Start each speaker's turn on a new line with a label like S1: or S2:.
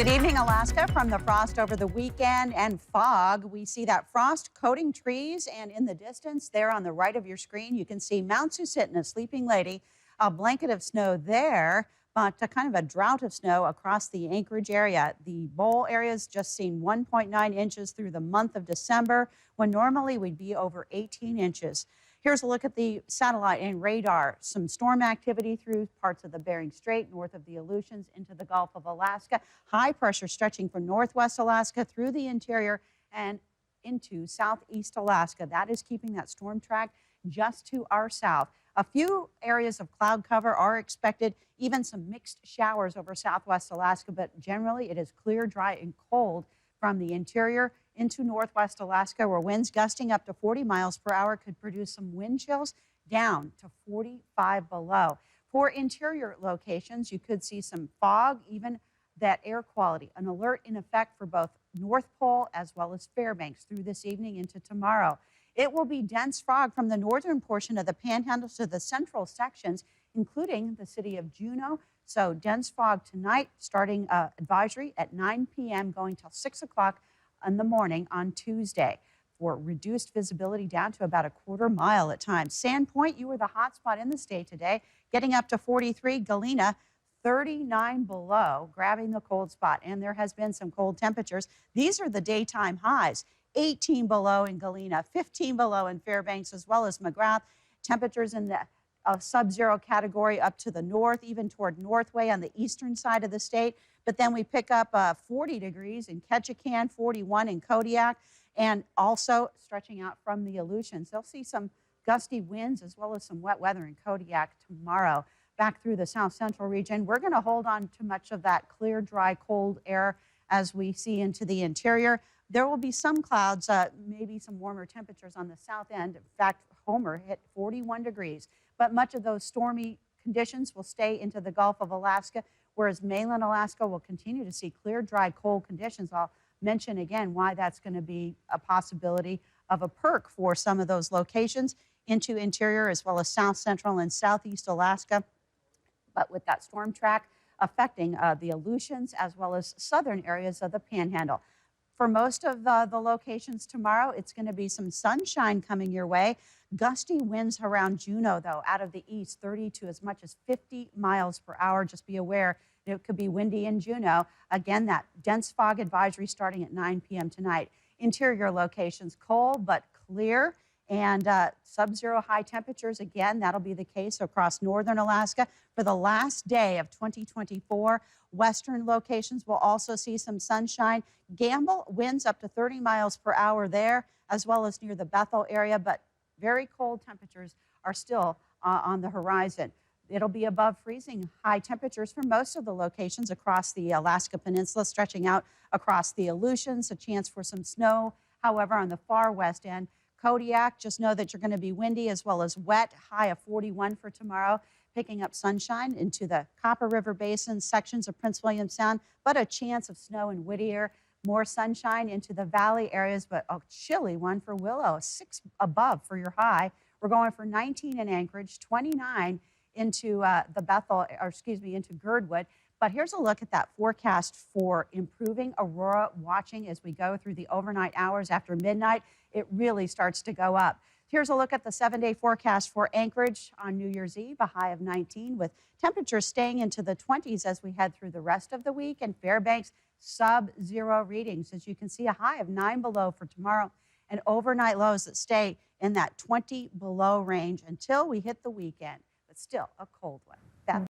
S1: Good evening, Alaska. From the frost over the weekend and fog, we see that frost coating trees, and in the distance there on the right of your screen, you can see Mount Susitna, Sleeping Lady, a blanket of snow there, but a kind of a drought of snow across the Anchorage area. The bowl area's just seen 1.9 inches through the month of December, when normally we'd be over 18 inches. Here's a look at the satellite and radar. Some storm activity through parts of the Bering Strait, north of the Aleutians, into the Gulf of Alaska. High pressure stretching from northwest Alaska through the interior and into southeast Alaska. That is keeping that storm track just to our south. A few areas of cloud cover are expected, even some mixed showers over southwest Alaska, but generally it is clear, dry, and cold from the interior into northwest Alaska, where winds gusting up to 40 miles per hour could produce some wind chills down to 45 below. For interior locations, you could see some fog, even that air quality. An alert in effect for both North Pole as well as Fairbanks through this evening into tomorrow. It will be dense fog from the northern portion of the Panhandle to the central sections, including the city of Juneau. So dense fog tonight, starting advisory at 9 p.m. going till 6 o'clock in the morning on Tuesday, for reduced visibility down to about a quarter mile at times. Sandpoint, you were the hot spot in the state today, getting up to 43. Galena, 39 below, grabbing the cold spot. And there has been some cold temperatures. These are the daytime highs. 18 below in Galena, 15 below in Fairbanks, as well as McGrath. Temperatures in the sub-zero category up to the north, even toward Northway on the eastern side of the state. But then we pick up 40 degrees in Ketchikan, 41 in Kodiak, and also stretching out from the Aleutians. They'll see some gusty winds as well as some wet weather in Kodiak tomorrow. Back through the south central region, we're going to hold on to much of that clear, dry, cold air as we see into the interior. There will be some clouds, maybe some warmer temperatures on the south end. In fact, Homer hit 41 degrees. But much of those stormy conditions will stay into the Gulf of Alaska, whereas mainland Alaska will continue to see clear, dry, cold conditions. I'll mention again why that's going to be a possibility of a perk for some of those locations into interior as well as south central and southeast Alaska. But with that storm track affecting the Aleutians as well as southern areas of the Panhandle. For most of the locations tomorrow, it's going to be some sunshine coming your way. Gusty winds around Juneau, though, out of the east, 30 to as much as 50 miles per hour. Just be aware it could be windy in Juneau. Again, that dense fog advisory starting at 9 p.m. tonight. Interior locations, cold but clear, and sub-zero high temperatures. Again, that'll be the case across northern Alaska for the last day of 2024. Western locations will also see some sunshine. Gamble winds up to 30 miles per hour there, as well as near the Bethel area, but very cold temperatures are still on the horizon. It'll be above freezing high temperatures for most of the locations across the Alaska Peninsula, stretching out across the Aleutians, a chance for some snow. However, on the far west end, Kodiak, just know that you're going to be windy as well as wet, high of 41 for tomorrow, picking up sunshine into the Copper River Basin, sections of Prince William Sound, but a chance of snow in Whittier. More sunshine into the valley areas, but a chilly one for Willow, 6 above for your high. We're going for 19 in Anchorage, 29 into into Girdwood. But here's a look at that forecast for improving aurora watching as we go through the overnight hours after midnight. It really starts to go up. Here's a look at the 7-day forecast for Anchorage on New Year's Eve, a high of 19, with temperatures staying into the 20s as we head through the rest of the week. And Fairbanks, sub-zero readings. As you can see, a high of 9 below for tomorrow, and overnight lows that stay in that 20 below range until we hit the weekend, but still a cold one.